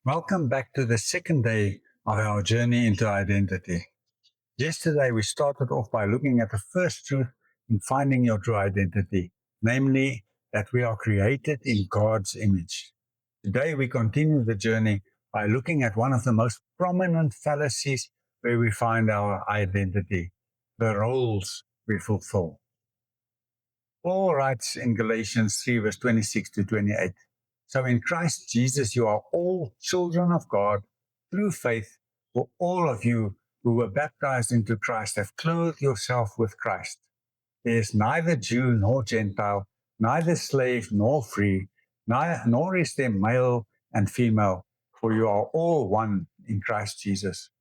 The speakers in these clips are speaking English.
Welcome back to the second day of our journey into identity. Yesterday, we started off by looking at the first truth in finding your true identity, namely that we are created in God's image. Today, we continue the journey by looking at one of the most prominent fallacies where we find our identity, the roles we fulfill. Paul writes in Galatians 3, verse 26 to 28. So in Christ Jesus, you are all children of God through faith, for all of you who were baptized into Christ have clothed yourself with Christ. There is neither Jew nor Gentile, neither slave nor free, nor is there male and female, for you are all one in Christ Jesus.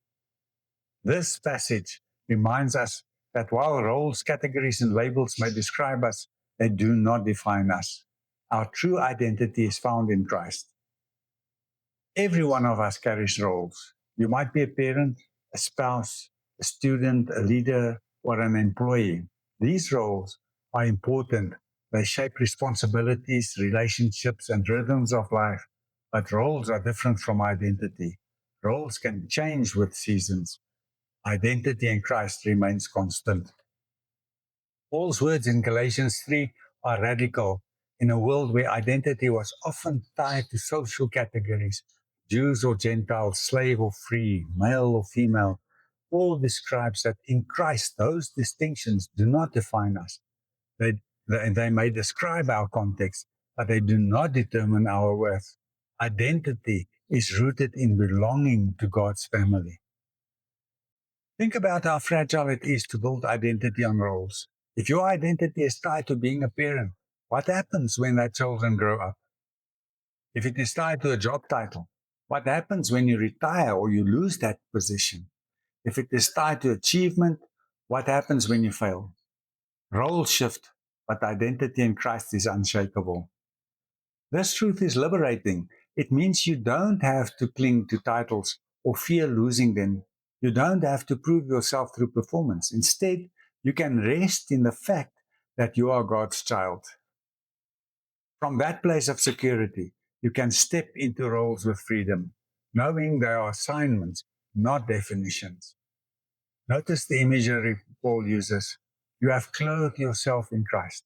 This passage reminds us that while roles, categories, and labels may describe us, they do not define us. Our true identity is found in Christ. Every one of us carries roles. You might be a parent, a spouse, a student, a leader, or an employee. These roles are important. They shape responsibilities, relationships, and rhythms of life. But roles are different from identity. Roles can change with seasons. Identity in Christ remains constant. Paul's words in Galatians 3 are radical. In a world where identity was often tied to social categories, Jews or Gentiles, slave or free, male or female, Paul describes that in Christ those distinctions do not define us. They may describe our context, but they do not determine our worth. Identity is rooted in belonging to God's family. Think about how fragile it is to build identity on roles. If your identity is tied to being a parent, what happens when that children grow up? If it is tied to a job title, what happens when you retire or you lose that position? If it is tied to achievement, what happens when you fail? Roles shift, but identity in Christ is unshakable. This truth is liberating. It means you don't have to cling to titles or fear losing them. You don't have to prove yourself through performance. Instead, you can rest in the fact that you are God's child. From that place of security, you can step into roles with freedom, knowing they are assignments, not definitions. Notice the imagery Paul uses. You have clothed yourself in Christ.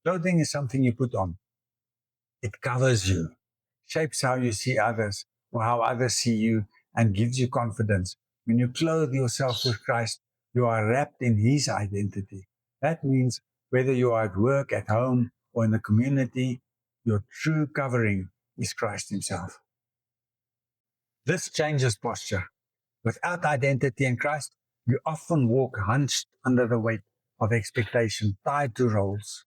Clothing is something you put on. It covers you, shapes how you see others or how others see you, and gives you confidence. When you clothe yourself with Christ, you are wrapped in His identity. That means whether you are at work, at home, or in the community, your true covering is Christ Himself. This changes posture. Without identity in Christ, you often walk hunched under the weight of expectation tied to roles.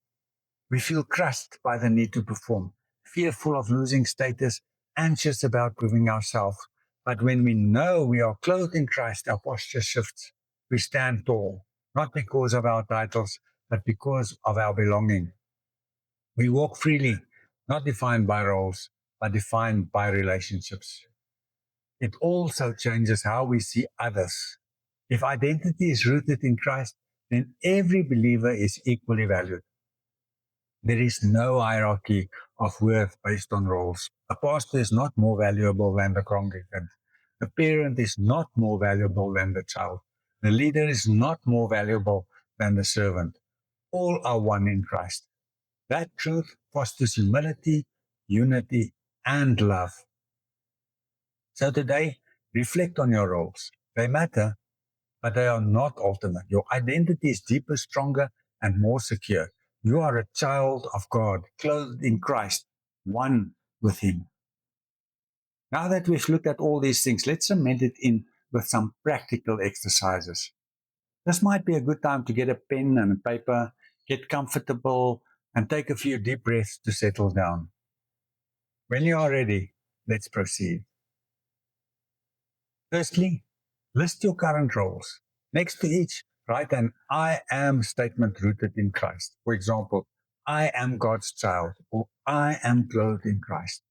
We feel crushed by the need to perform, fearful of losing status, anxious about proving ourselves. But when we know we are clothed in Christ, our posture shifts. We stand tall, not because of our titles, but because of our belonging. We walk freely, not defined by roles, but defined by relationships. It also changes how we see others. If identity is rooted in Christ, then every believer is equally valued. There is no hierarchy of worth based on roles. A pastor is not more valuable than the congregant. The parent is not more valuable than the child. The leader is not more valuable than the servant. All are one in Christ. That truth fosters humility, unity, and love. So today, reflect on your roles. They matter, but they are not ultimate. Your identity is deeper, stronger, and more secure. You are a child of God, clothed in Christ, one with Him. Now that we've looked at all these things, let's cement it in with some practical exercises. This might be a good time to get a pen and a paper, get comfortable, and take a few deep breaths to settle down. When you are ready, let's proceed. Firstly, list your current roles. Next to each, write an I am statement rooted in Christ. For example, I am God's child, or I am clothed in Christ.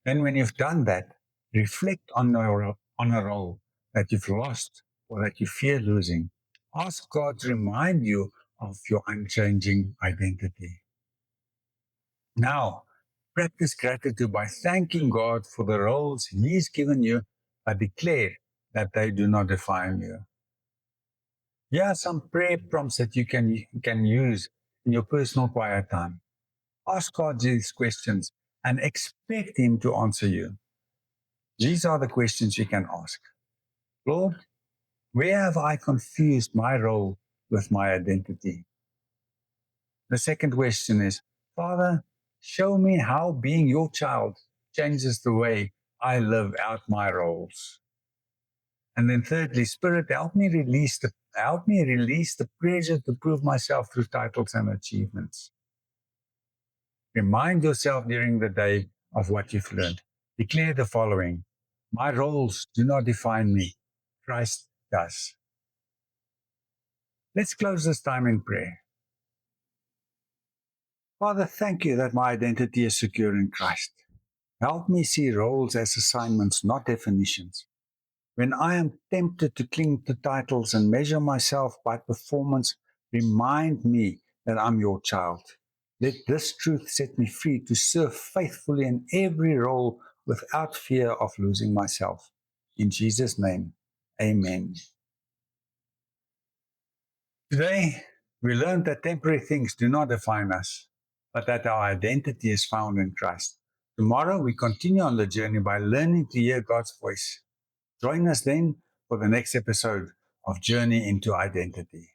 Then when you've done that, reflect on a role that you've lost or that you fear losing. Ask God to remind you of your unchanging identity. Now, Practice gratitude by thanking God for the roles He's given you, but declare that they do not define you. Here are some prayer prompts that you can use in your personal quiet time. Ask God these questions and expect Him to answer you. These are the questions you can ask. Lord, where have I confused my role with my identity? The second question is, Father, show me how being your child changes the way I live out my roles. And then thirdly, Spirit, help me release the pressure to prove myself through titles and achievements. Remind yourself during the day of what you've learned. Declare the following: my roles do not define me. Christ does. Let's close this time in prayer. Father, thank you that my identity is secure in Christ. Help me see roles as assignments, not definitions. When I am tempted to cling to titles and measure myself by performance, remind me that I'm your child. Let this truth set me free to serve faithfully in every role without fear of losing myself. In Jesus' name, amen. Today, we learned that temporary things do not define us, but that our identity is found in Christ. Tomorrow, we continue on the journey by learning to hear God's voice. Join us then for the next episode of Journey into Identity.